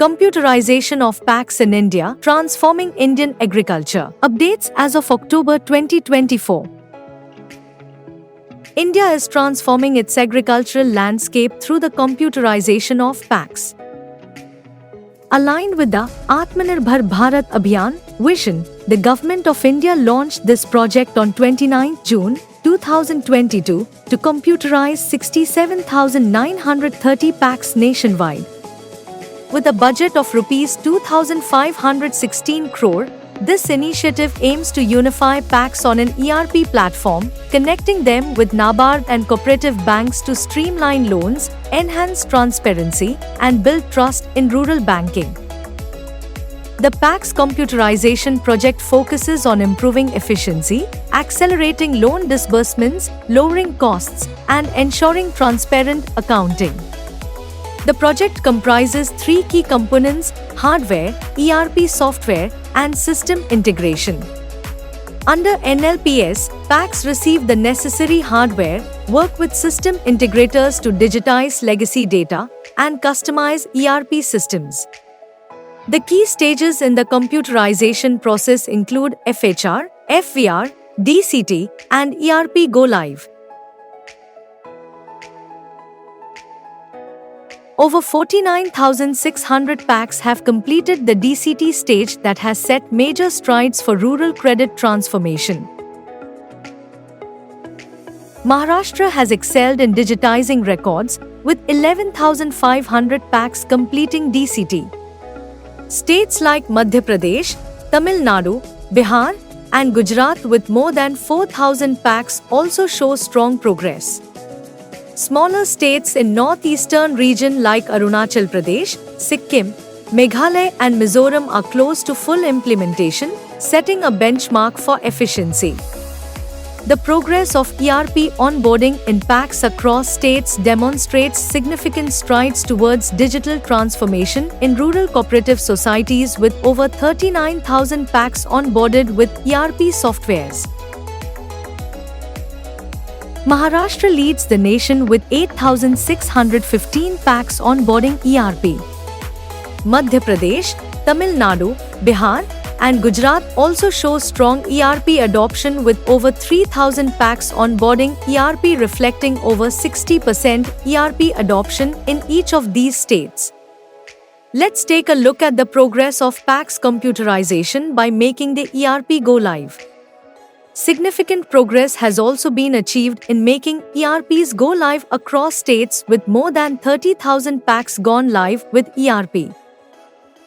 Computerization of PACS in India, transforming Indian agriculture. Updates as of October 2024. India is transforming its agricultural landscape through the computerization of PACS. Aligned with the Atmanirbhar Bharat Abhiyan vision, the Government of India launched this project on 29 June 2022 to computerize 67,930 PACS nationwide. With a budget of Rs 2,516 crore, this initiative aims to unify PACS on an ERP platform, connecting them with NABARD and cooperative banks to streamline loans, enhance transparency, and build trust in rural banking. The PACS computerization project focuses on improving efficiency, accelerating loan disbursements, lowering costs, and ensuring transparent accounting. The project comprises three key components: hardware, ERP software, and system integration. Under NLPS, PACS receive the necessary hardware, work with system integrators to digitize legacy data, and customize ERP systems. The key stages in the computerization process include FHR, FVR, DCT, and ERP Go Live. Over 49,600 PACS have completed the DCT stage that has set major strides for rural credit transformation. Maharashtra has excelled in digitizing records, with 11,500 PACS completing DCT. States like Madhya Pradesh, Tamil Nadu, Bihar, and Gujarat with more than 4,000 PACS also show strong progress. Smaller states in northeastern region like Arunachal Pradesh, Sikkim, Meghalaya and Mizoram are close to full implementation, setting a benchmark for efficiency. The progress of ERP onboarding in PACS across states demonstrates significant strides towards digital transformation in rural cooperative societies, with over 39,000 PACS onboarded with ERP softwares. Maharashtra leads the nation with 8,615 PACS onboarding ERP. Madhya Pradesh, Tamil Nadu, Bihar, and Gujarat also show strong ERP adoption with over 3,000 PACS onboarding ERP, reflecting over 60% ERP adoption in each of these states. Let's take a look at the progress of PACS computerization by making the ERP go live. Significant progress has also been achieved in making ERPs go live across states, with more than 30,000 PACS gone live with ERP.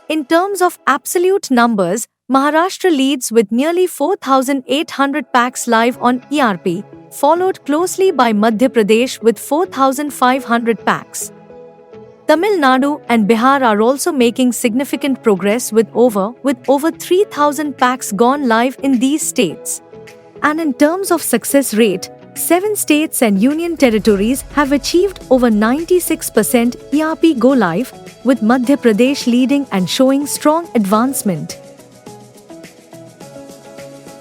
In terms of absolute numbers, Maharashtra leads with nearly 4,800 PACS live on ERP, followed closely by Madhya Pradesh with 4,500 PACS. Tamil Nadu and Bihar are also making significant progress with over 3,000 PACS gone live in these states. And in terms of success rate, 7 states and union territories have achieved over 96% ERP go live, with Madhya Pradesh leading and showing strong advancement.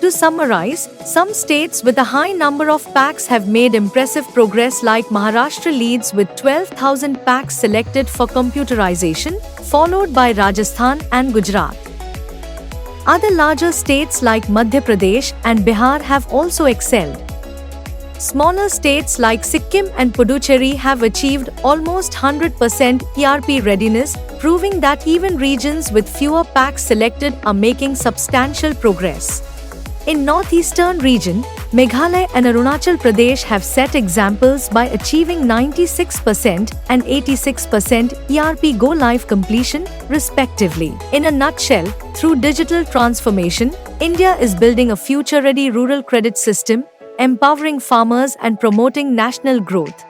To summarize, some states with a high number of PACS have made impressive progress, like Maharashtra leads with 12,000 PACS selected for computerization, followed by Rajasthan and Gujarat. Other larger states like Madhya Pradesh and Bihar have also excelled. Smaller states like Sikkim and Puducherry have achieved almost 100% ERP readiness, proving that even regions with fewer PACS selected are making substantial progress. In northeastern region, Meghalaya and Arunachal Pradesh have set examples by achieving 96% and 86% ERP go live completion, respectively. In a nutshell, through digital transformation, India is building a future-ready rural credit system, empowering farmers and promoting national growth.